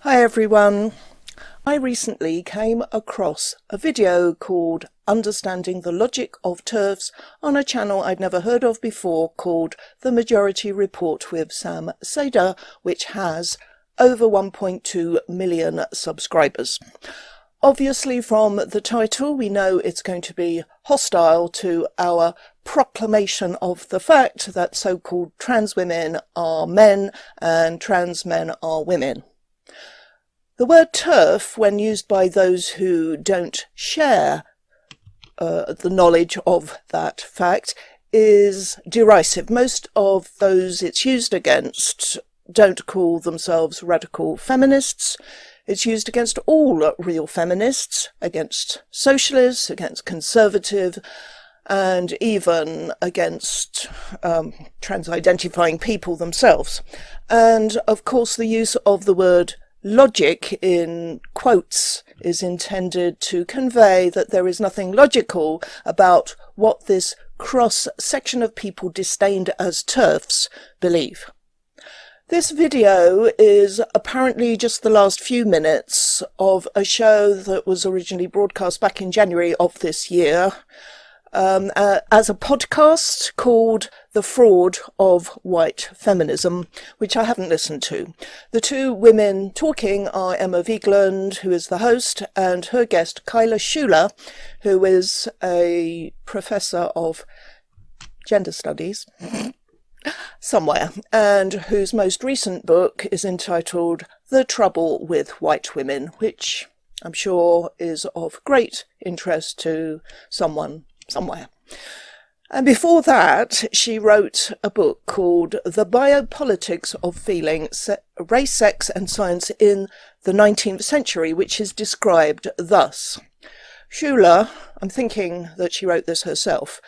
Hi everyone. I recently came across a video called Understanding the Logic of TERFs on a channel I'd never heard of before called The Majority Report with Sam Seder, which has over 1.2 million subscribers. Obviously from the title we know it's going to be hostile to our proclamation of the fact that so-called trans women are men and trans men are women. The word TERF, when used by those who don't share the knowledge of that fact, is derisive. Most of those it's used against don't call themselves radical feminists. It's used against all real feminists, against socialists, against conservative, and even against trans-identifying people themselves. And of course the use of the word logic in quotes is intended to convey that there is nothing logical about what this cross-section of people disdained as TERFs believe. This video is apparently just the last few minutes of a show that was originally broadcast back in January of this year as a podcast called The Fraud of White Feminism, which I haven't listened to. The two women talking are Emma Vigeland, who is the host, and her guest Kyla Schuller, who is a professor of gender studies somewhere, and whose most recent book is entitled The Trouble with White Women, which I'm sure is of great interest to someone somewhere. And before that, she wrote a book called The Biopolitics of Feeling, Race, Sex and Science in the 19th Century, which is described thus. Schuller, I'm thinking that she wrote this herself,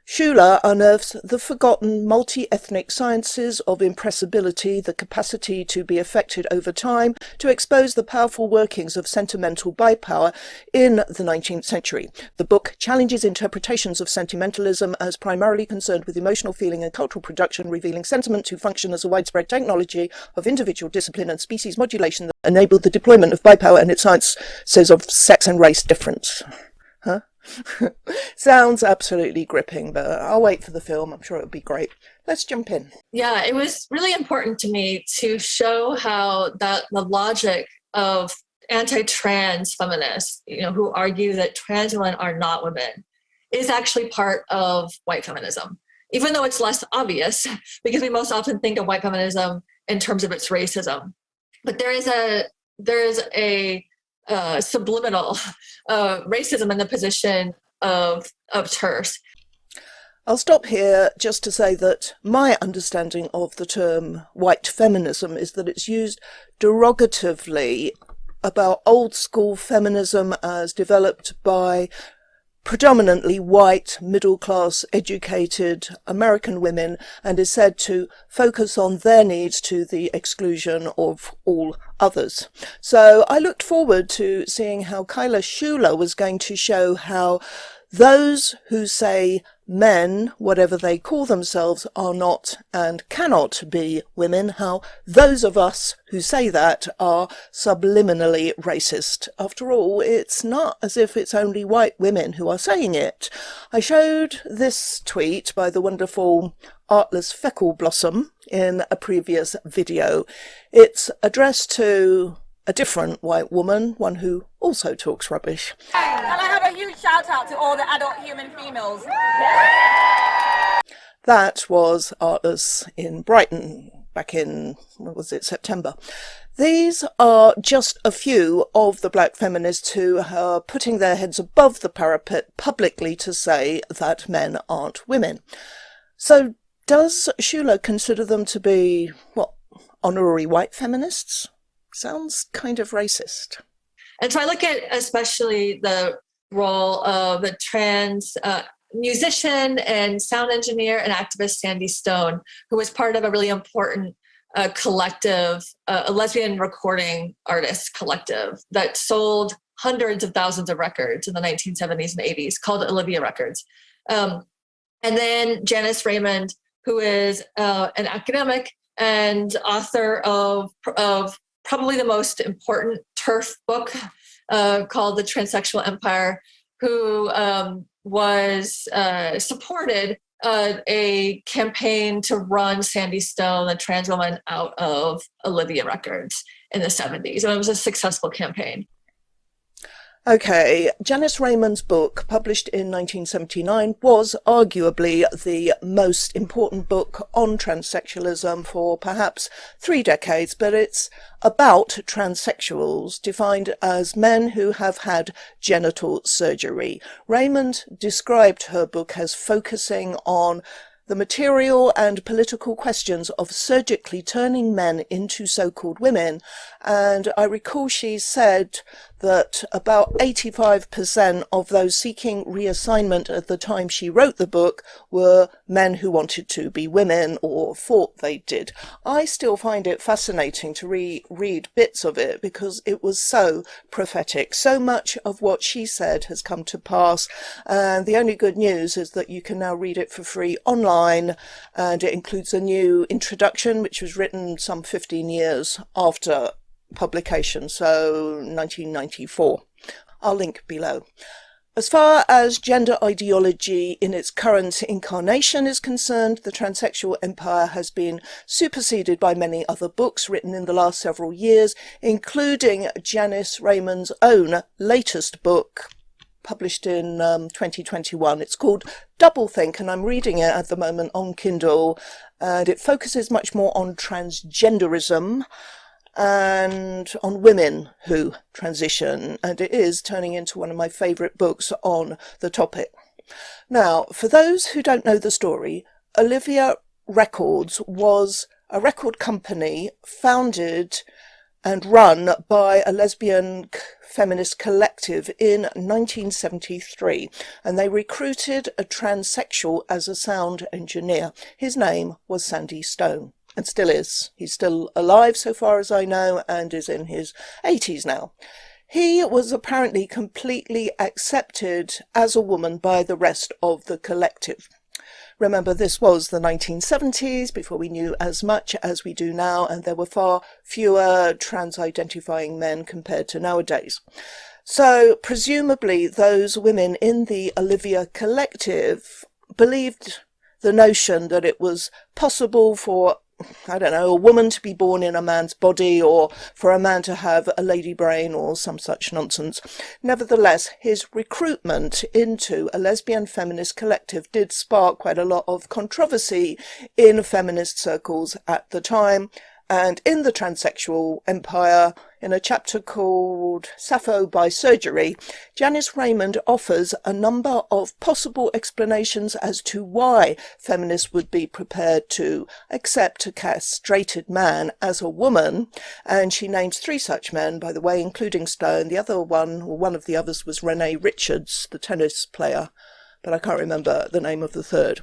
Schuller unearths the forgotten multi-ethnic sciences of impressibility, the capacity to be affected over time, to expose the powerful workings of sentimental bypower in the 19th century. The book challenges interpretations of sentimentalism as primarily concerned with emotional feeling and cultural production, revealing sentiment to function as a widespread technology of individual discipline and species modulation that enabled the deployment of bypower and its sciences of sex and race difference. Huh? Sounds absolutely gripping, but I'll wait for the film. I'm sure it'll be great. Let's jump in. Yeah, it was really important to me to show how that the logic of anti-trans feminists, who argue that trans women are not women, is actually part of white feminism, even though it's less obvious because we most often think of white feminism in terms of its racism. But there is a subliminal racism in the position of TERFs. I'll stop here just to say that my understanding of the term white feminism is that it's used derogatively about old school feminism as developed by predominantly white, middle-class, educated American women, and is said to focus on their needs to the exclusion of all others. So I looked forward to seeing how Kyla Schuller was going to show how those who say men, whatever they call themselves, are not and cannot be women, how those of us who say that are subliminally racist. After all, it's not as if it's only white women who are saying it. I showed this tweet by the wonderful Artless Feckle Blossom in a previous video. It's addressed to a different white woman, one who also talks rubbish. And I have a huge shout out to all the adult human females. That was Artless in Brighton back in, September. These are just a few of the black feminists who are putting their heads above the parapet publicly to say that men aren't women. So does Schuller consider them to be, honorary white feminists? Sounds kind of racist. And so I look at especially the role of the trans musician and sound engineer and activist Sandy Stone, who was part of a really important collective, a lesbian recording artist collective that sold hundreds of thousands of records in the 1970s and 80s called Olivia Records. And then Janice Raymond, who is an academic and author of probably the most important TERF book called The Transsexual Empire, who was supported a campaign to run Sandy Stone, the trans woman, out of Olivia Records in the 70s. And it was a successful campaign. Okay, Janice Raymond's book, published in 1979, was arguably the most important book on transsexualism for perhaps 3 decades, but it's about transsexuals, defined as men who have had genital surgery. Raymond described her book as focusing on the material and political questions of surgically turning men into so-called women. And I recall she said that about 85% of those seeking reassignment at the time she wrote the book were men who wanted to be women or thought they did. I still find it fascinating to read bits of it because it was so prophetic. So much of what she said has come to pass, and the only good news is that you can now read it for free online, and it includes a new introduction which was written some 15 years after publication, so 1994. I'll link below. As far as gender ideology in its current incarnation is concerned, the Transsexual Empire has been superseded by many other books written in the last several years, including Janice Raymond's own latest book, published in 2021. It's called Doublethink, and I'm reading it at the moment on Kindle, and it focuses much more on transgenderism and on women who transition, and it is turning into one of my favourite books on the topic. Now, for those who don't know the story, Olivia Records was a record company founded and run by a lesbian feminist collective in 1973, and they recruited a transsexual as a sound engineer. His name was Sandy Stone, and still is. He's still alive so far as I know, and is in his 80s now. He was apparently completely accepted as a woman by the rest of the collective. Remember, this was the 1970s, before we knew as much as we do now, and there were far fewer trans-identifying men compared to nowadays. So presumably those women in the Olivia collective believed the notion that it was possible for, I don't know, a woman to be born in a man's body, or for a man to have a lady brain, or some such nonsense. Nevertheless, his recruitment into a lesbian feminist collective did spark quite a lot of controversy in feminist circles at the time. And in the Transsexual Empire, in a chapter called Sappho by Surgery, Janice Raymond offers a number of possible explanations as to why feminists would be prepared to accept a castrated man as a woman. And she names 3 such men, by the way, including Stone. The other one, or one of the others, was Renee Richards, the tennis player, but I can't remember the name of the third.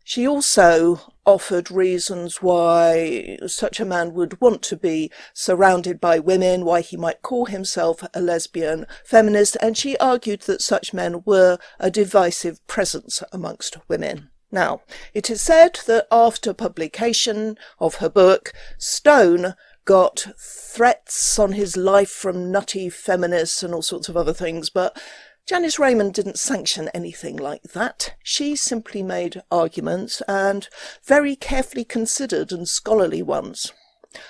She also offered reasons why such a man would want to be surrounded by women, why he might call himself a lesbian feminist, and she argued that such men were a divisive presence amongst women. Now, it is said that after publication of her book, Stone got threats on his life from nutty feminists and all sorts of other things, but Janice Raymond didn't sanction anything like that. She simply made arguments, and very carefully considered and scholarly ones.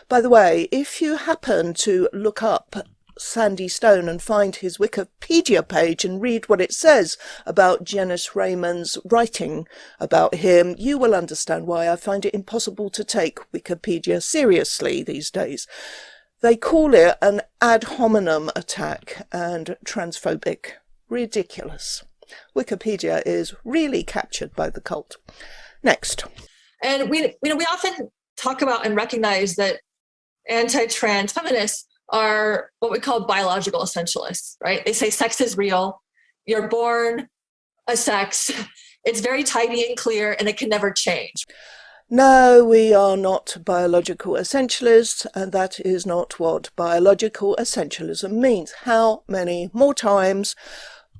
By the way, if you happen to look up Sandy Stone and find his Wikipedia page and read what it says about Janice Raymond's writing about him, you will understand why I find it impossible to take Wikipedia seriously these days. They call it an ad hominem attack and transphobic. Ridiculous. Wikipedia is really captured by the cult. Next. And we often talk about and recognize that anti-trans feminists are what we call biological essentialists, right? They say sex is real. You're born a sex. It's very tidy and clear, and it can never change. No, we are not biological essentialists, and that is not what biological essentialism means. How many more times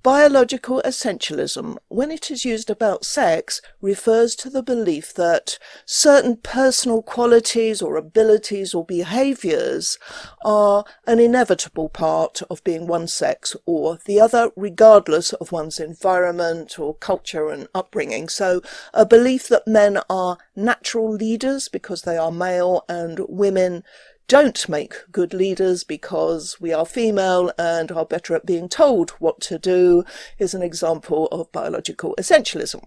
Biological essentialism, when it is used about sex, refers to the belief that certain personal qualities or abilities or behaviours are an inevitable part of being one sex or the other, regardless of one's environment or culture and upbringing. So a belief that men are natural leaders because they are male and women don't make good leaders because we are female and are better at being told what to do is an example of biological essentialism.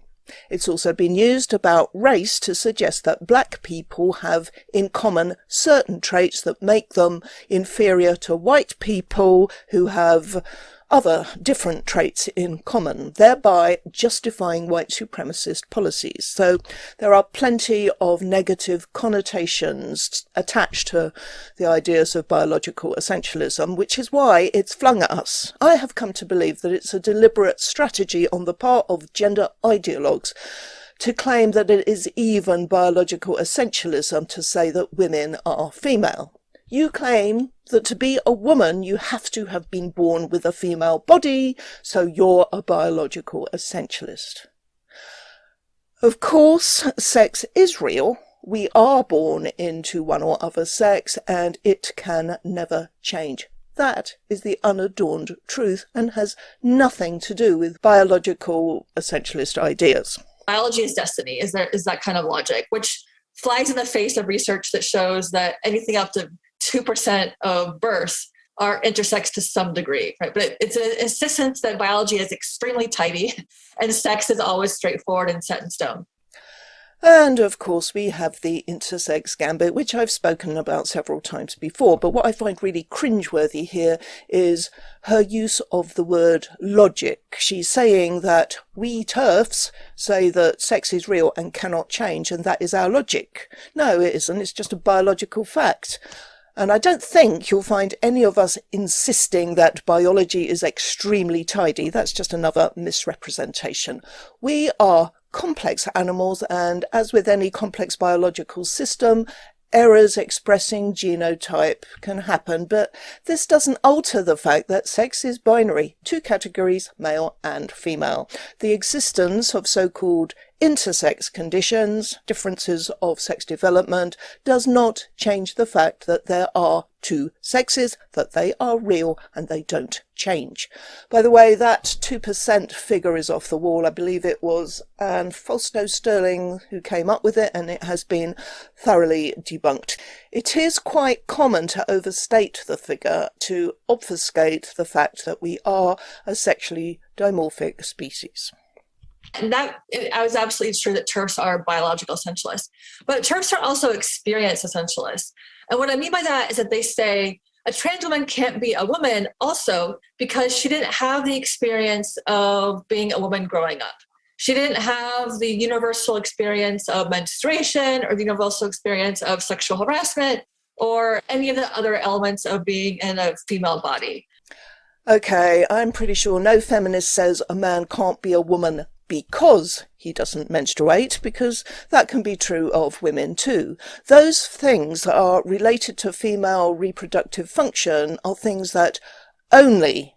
It's also been used about race to suggest that black people have in common certain traits that make them inferior to white people who have other different traits in common, thereby justifying white supremacist policies. So there are plenty of negative connotations attached to the ideas of biological essentialism, which is why it's flung at us. I have come to believe that it's a deliberate strategy on the part of gender ideologues to claim that it is even biological essentialism to say that women are female. You claim that to be a woman, you have to have been born with a female body, so you're a biological essentialist. Of course, sex is real. We are born into one or other sex, and it can never change. That is the unadorned truth and has nothing to do with biological essentialist ideas. Biology is destiny, is that kind of logic, which flies in the face of research that shows that anything up to 2% of births are intersex to some degree, right? But it's an insistence that biology is extremely tidy and sex is always straightforward and set in stone. And of course we have the intersex gambit, which I've spoken about several times before. But what I find really cringeworthy here is her use of the word logic. She's saying that we TERFs say that sex is real and cannot change, and that is our logic. No, it isn't. It's just a biological fact. And I don't think you'll find any of us insisting that biology is extremely tidy. That's just another misrepresentation. We are complex animals, and as with any complex biological system, errors expressing genotype can happen, but this doesn't alter the fact that sex is binary, two categories, male and female. The existence of so-called intersex conditions, differences of sex development, does not change the fact that there are two sexes, that they are real and they don't change. By the way, that 2% figure is off the wall. I believe it was Anne Fausto-Sterling who came up with it, and it has been thoroughly debunked. It is quite common to overstate the figure to obfuscate the fact that we are a sexually dimorphic species. And that, I was absolutely sure that TERFs are biological essentialists, but TERFs are also experience essentialists. And what I mean by that is that they say a trans woman can't be a woman also because she didn't have the experience of being a woman growing up. She didn't have the universal experience of menstruation or the universal experience of sexual harassment or any of the other elements of being in a female body. Okay, I'm pretty sure no feminist says a man can't be a woman because he doesn't menstruate, because that can be true of women too. Those things that are related to female reproductive function are things that only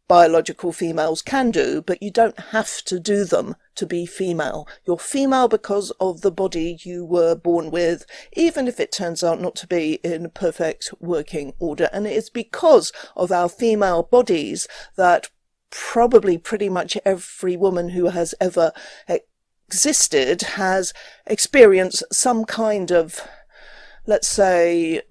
biological females can do, but you don't have to do them to be female. You're female because of the body you were born with, even if it turns out not to be in perfect working order. And it is because of our female bodies that probably pretty much every woman who has ever existed has experienced some kind of, let's say,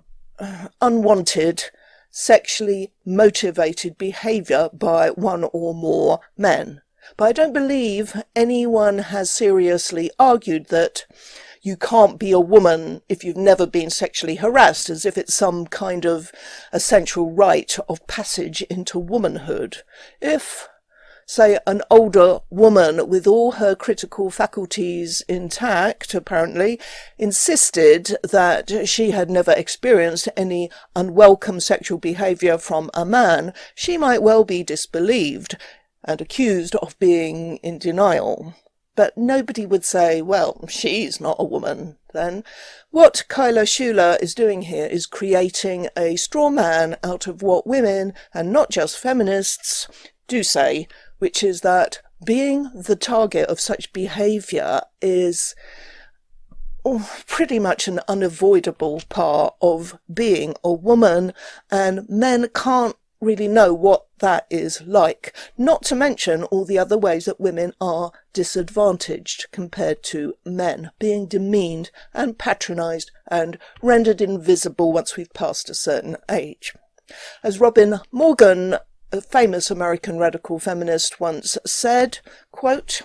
unwanted, sexually motivated behaviour by one or more men. But I don't believe anyone has seriously argued that you can't be a woman if you've never been sexually harassed, as if it's some kind of essential rite of passage into womanhood. If, say, an older woman with all her critical faculties intact, apparently, insisted that she had never experienced any unwelcome sexual behaviour from a man, she might well be disbelieved and accused of being in denial. But nobody would say, well, she's not a woman, then. What Kyla Schuller is doing here is creating a straw man out of what women, and not just feminists, do say which is that being the target of such behaviour is pretty much an unavoidable part of being a woman, and men can't really know what that is like, not to mention all the other ways that women are disadvantaged compared to men, being demeaned and patronised and rendered invisible once we've passed a certain age. As Robin Morgan, a famous American radical feminist, once said, quote,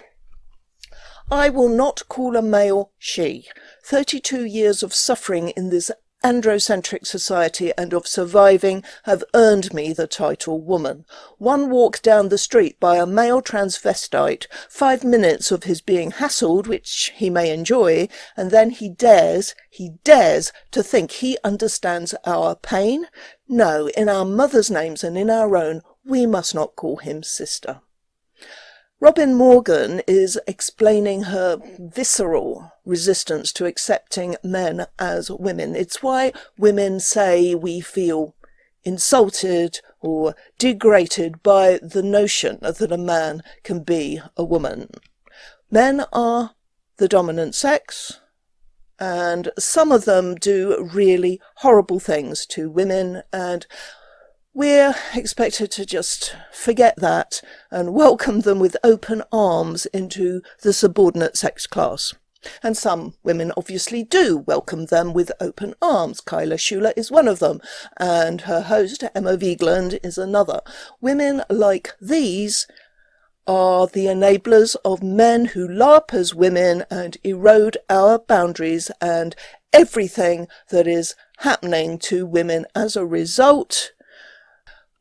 "I will not call a male she. 32 years of suffering in this androcentric society and of surviving have earned me the title woman. One walk down the street by a male transvestite, 5 minutes of his being hassled, which he may enjoy, and then he dares to think he understands our pain? No, in our mothers' names and in our own, we must not call him sister." Robin Morgan is explaining her visceral resistance to accepting men as women. It's why women say we feel insulted or degraded by the notion that a man can be a woman. Men are the dominant sex, and some of them do really horrible things to women, and we're expected to just forget that and welcome them with open arms into the subordinate sex class. And some women obviously do welcome them with open arms. Kyla Schuller is one of them, and her host, Emma Vigeland, is another. Women like these are the enablers of men who LARP as women and erode our boundaries and everything that is happening to women as a result,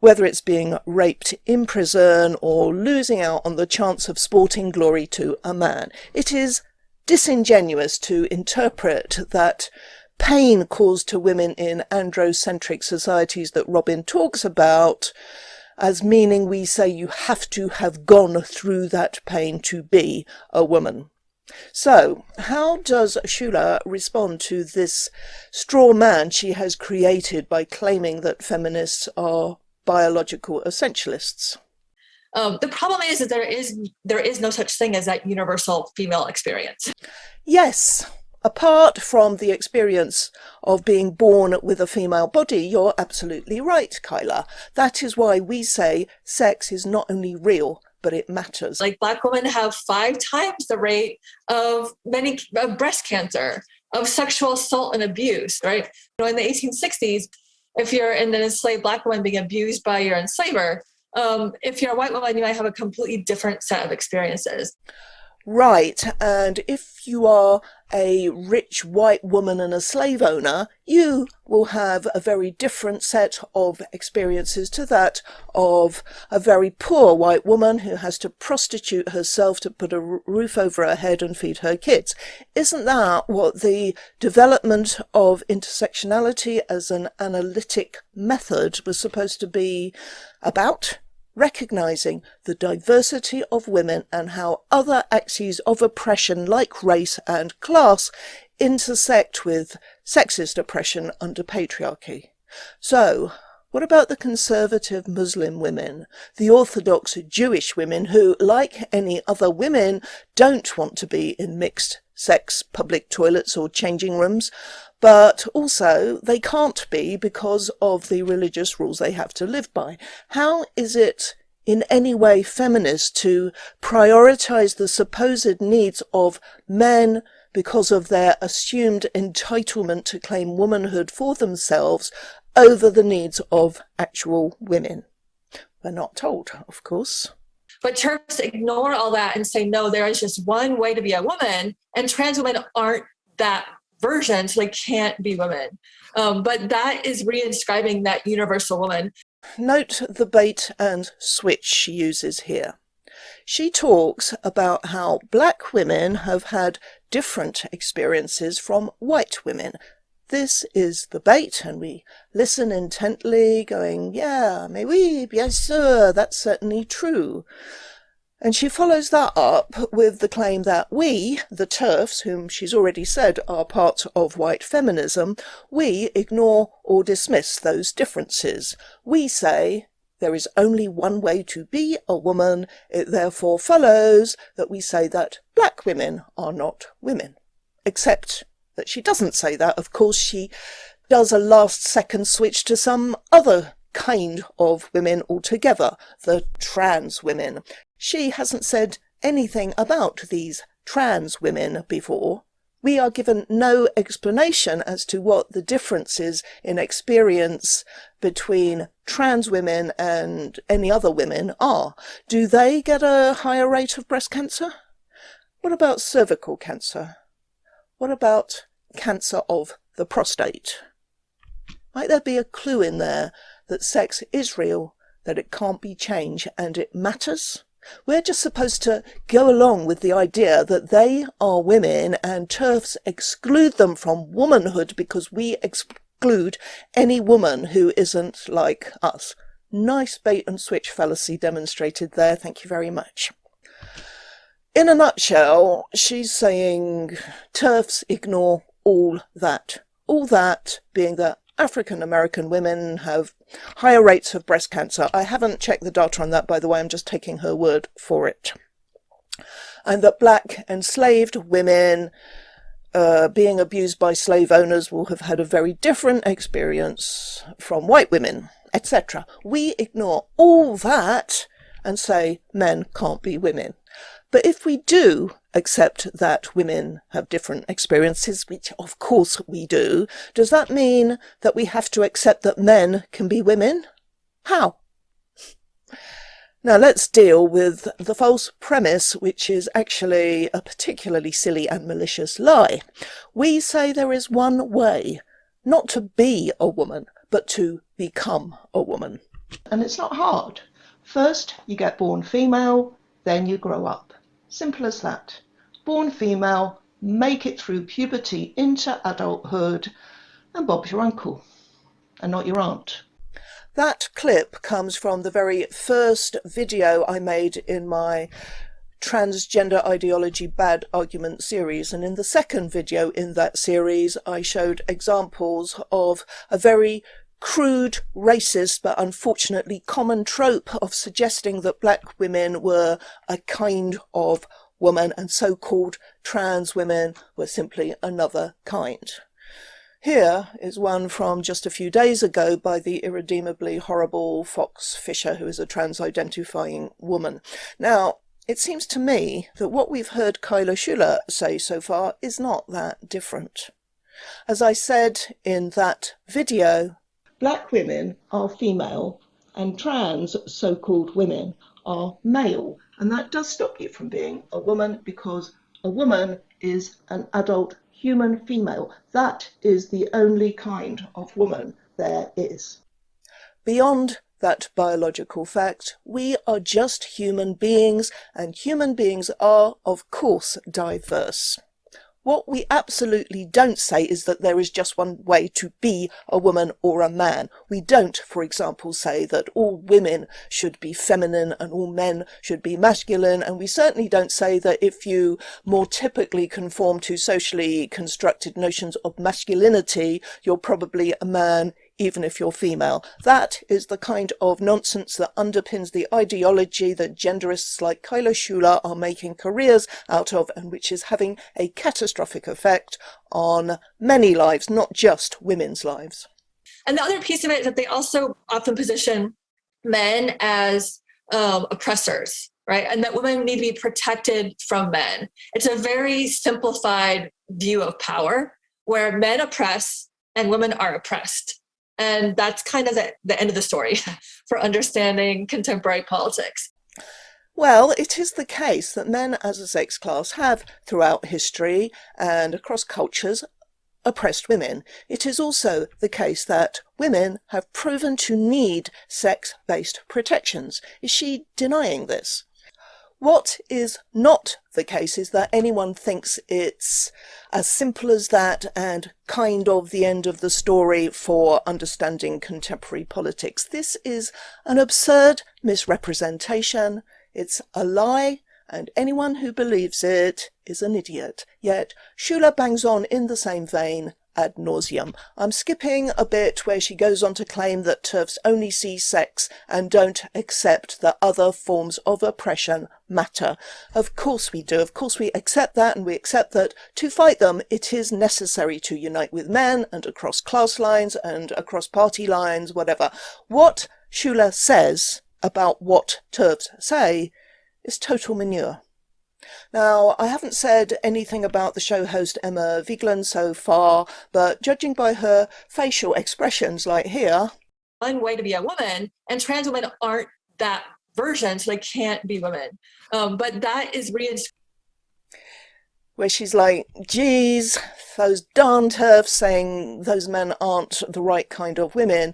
whether it's being raped in prison or losing out on the chance of sporting glory to a man. It is disingenuous to interpret that pain caused to women in androcentric societies that Robin talks about as meaning we say you have to have gone through that pain to be a woman. So, how does Schuller respond to this straw man she has created by claiming that feminists are biological essentialists? The problem is that there is no such thing as that universal female experience. Yes, apart from the experience of being born with a female body, you're absolutely right, Kyla. That is why we say sex is not only real, but it matters. Like Black women have 5 times the rate of breast cancer, of sexual assault and abuse, right? In the 1860s, if you're an enslaved Black woman being abused by your enslaver, if you're a white woman, you might have a completely different set of experiences. Right, and if you are a rich white woman and a slave owner, you will have a very different set of experiences to that of a very poor white woman who has to prostitute herself to put a roof over her head and feed her kids. Isn't that what the development of intersectionality as an analytic method was supposed to be about? Recognising the diversity of women and how other axes of oppression like race and class intersect with sexist oppression under patriarchy. So, what about the conservative Muslim women, the Orthodox Jewish women who, like any other women, don't want to be in mixed sex public toilets or changing rooms, but also they can't be because of the religious rules they have to live by? How is it in any way feminist to prioritise the supposed needs of men because of their assumed entitlement to claim womanhood for themselves over the needs of actual women? We're not told, of course. But TERFs ignore all that and say, no, there is just one way to be a woman, and trans women aren't that version, so they can't be women. But that is reinscribing that universal woman. Note the bait and switch she uses here. She talks about how Black women have had different experiences from white women. This is the bait, and we listen intently, going, yeah, mais oui, bien sûr, that's certainly true. And she follows that up with the claim that we, the TERFs, whom she's already said are part of white feminism, we ignore or dismiss those differences. We say there is only one way to be a woman. It therefore follows that we say that black women are not women. Except that she doesn't say that. Of course, she does a last-second switch to some other kind of women altogether, the trans women. She hasn't said anything about these trans women before. We are given no explanation as to what the differences in experience between trans women and any other women are. Do they get a higher rate of breast cancer? What about cervical cancer? What about cancer of the prostate? Might there be a clue in there that sex is real, that it can't be changed, and it matters? We're just supposed to go along with the idea that they are women and TERFs exclude them from womanhood because we exclude any woman who isn't like us. Nice bait and switch fallacy demonstrated there. Thank you very much. In a nutshell, she's saying TERFs ignore all that. All that being that African American women have higher rates of breast cancer. I haven't checked the data on that, by the way, I'm just taking her word for it. And that black enslaved women being abused by slave owners will have had a very different experience from white women, etc. We ignore all that and say men can't be women. But if we do accept that women have different experiences, which of course we do, does that mean that we have to accept that men can be women? How? Now let's deal with the false premise, which is actually a particularly silly and malicious lie. We say there is one way, not to be a woman, but to become a woman. And it's not hard. First, you get born female, then you grow up. Simple as that. Born female, make it through puberty into adulthood, and Bob's your uncle, and not your aunt. That clip comes from the very first video I made in my transgender ideology bad argument series, and in the second video in that series I showed examples of a very crude, racist, but unfortunately common trope of suggesting that black women were a kind of woman and so-called trans women were simply another kind. Here is one from just a few days ago by the irredeemably horrible Fox Fisher, who is a trans-identifying woman. Now, it seems to me that what we've heard Kyla Schuller say so far is not that different. As I said in that video, black women are female and trans so-called women are male. And that does stop you from being a woman because a woman is an adult human female. That is the only kind of woman there is. Beyond that biological fact, we are just human beings, and human beings are, of course, diverse. What we absolutely don't say is that there is just one way to be a woman or a man. We don't, for example, say that all women should be feminine and all men should be masculine, and we certainly don't say that if you more typically conform to socially constructed notions of masculinity, you're probably a man even if you're female. That is the kind of nonsense that underpins the ideology that genderists like Kyla Schuller are making careers out of, and which is having a catastrophic effect on many lives, not just women's lives. And the other piece of it is that they also often position men as oppressors, right? And that women need to be protected from men. It's a very simplified view of power where men oppress and women are oppressed. And that's kind of the end of the story for understanding contemporary politics. Well, it is the case that men as a sex class have, throughout history and across cultures, oppressed women. It is also the case that women have proven to need sex-based protections. Is she denying this? What is not the case is that anyone thinks it's as simple as that and kind of the end of the story for understanding contemporary politics. This is an absurd misrepresentation. It's a lie, and anyone who believes it is an idiot. Yet Schuller bangs on in the same vein ad nauseum. I'm skipping a bit where she goes on to claim that TERFs only see sex and don't accept that other forms of oppression matter. Of course we do. Of course we accept that, and we accept that to fight them it is necessary to unite with men and across class lines and across party lines, whatever. What Schuller says about what TERFs say is total manure. Now, I haven't said anything about the show host Emma Vigeland so far, but judging by her facial expressions like here... One way to be a woman, and trans women aren't that version, so they can't be women. But that is where she's like, geez, those darn TERFs saying those men aren't the right kind of women.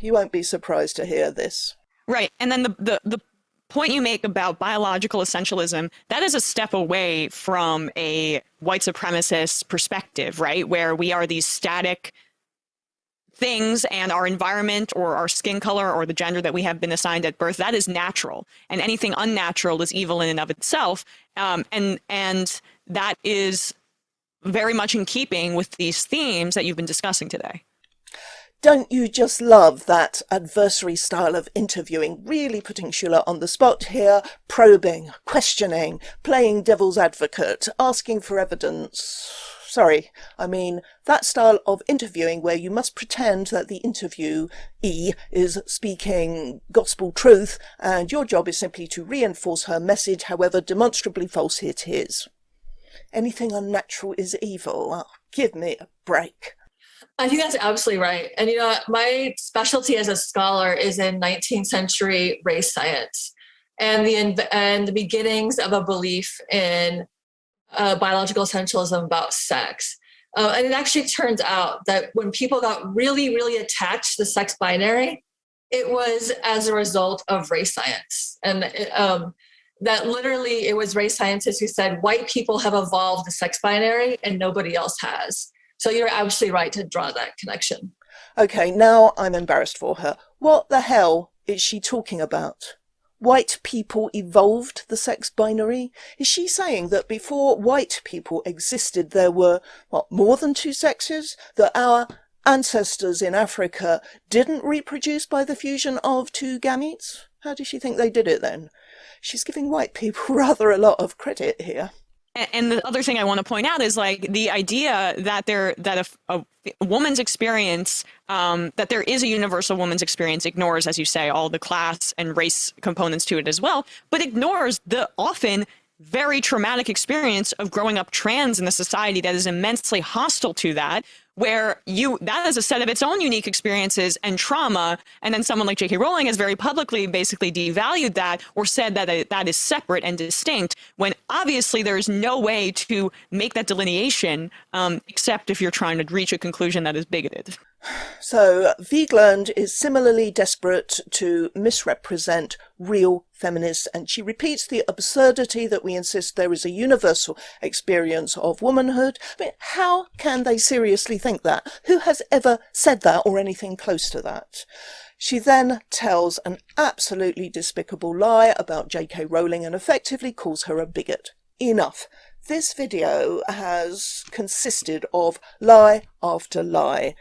You won't be surprised to hear this. Right, and then the point you make about biological essentialism, that is a step away from a white supremacist perspective, right? Where we are these static things and our environment or our skin color or the gender that we have been assigned at birth, that is natural. And anything unnatural is evil in and of itself. And that is very much in keeping with these themes that you've been discussing today. Don't you just love that adversary style of interviewing, really putting Schuller on the spot here, probing, questioning, playing devil's advocate, asking for evidence? Sorry, I mean that style of interviewing where you must pretend that the interviewee is speaking gospel truth and your job is simply to reinforce her message, however demonstrably false it is. Anything unnatural is evil. Oh, give me a break. I think that's absolutely right. And, my specialty as a scholar is in 19th century race science and the beginnings of a belief in biological essentialism about sex. And it actually turns out that when people got really, really attached to the sex binary, it was as a result of race science. And that literally it was race scientists who said white people have evolved the sex binary and nobody else has. So you're absolutely right to draw that connection. Okay, now I'm embarrassed for her. What the hell is she talking about? White people evolved the sex binary? Is she saying that before white people existed there were, more than two sexes? That our ancestors in Africa didn't reproduce by the fusion of two gametes? How does she think they did it then? She's giving white people rather a lot of credit here. And the other thing I want to point out is like the idea that a woman's experience, that there is a universal woman's experience ignores, as you say, all the class and race components to it as well, but ignores the often very traumatic experience of growing up trans in a society that is immensely hostile to that, where that is a set of its own unique experiences and trauma. And then someone like J.K. Rowling has very publicly basically devalued that or said that that is separate and distinct, when obviously there is no way to make that delineation except if you're trying to reach a conclusion that is bigoted. So Vigeland is similarly desperate to misrepresent real feminists, and she repeats the absurdity that we insist there is a universal experience of womanhood. I mean, how can they seriously think that? Who has ever said that or anything close to that? She then tells an absolutely despicable lie about J.K. Rowling and effectively calls her a bigot. Enough. This video has consisted of lie after lie.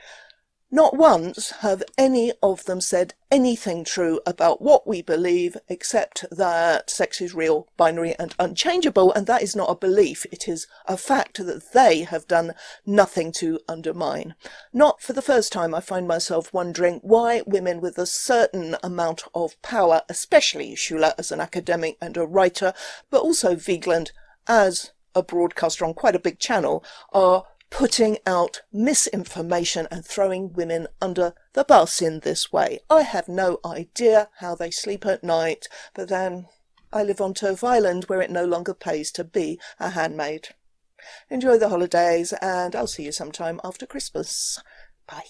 Not once have any of them said anything true about what we believe, except that sex is real, binary and unchangeable, and that is not a belief, it is a fact that they have done nothing to undermine. Not for the first time I find myself wondering why women with a certain amount of power, especially Schuller as an academic and a writer, but also Vigeland as a broadcaster on quite a big channel, are putting out misinformation and throwing women under the bus in this way. I have no idea how they sleep at night, but then I live on TERF Island where it no longer pays to be a handmaid. Enjoy the holidays, and I'll see you sometime after Christmas. Bye.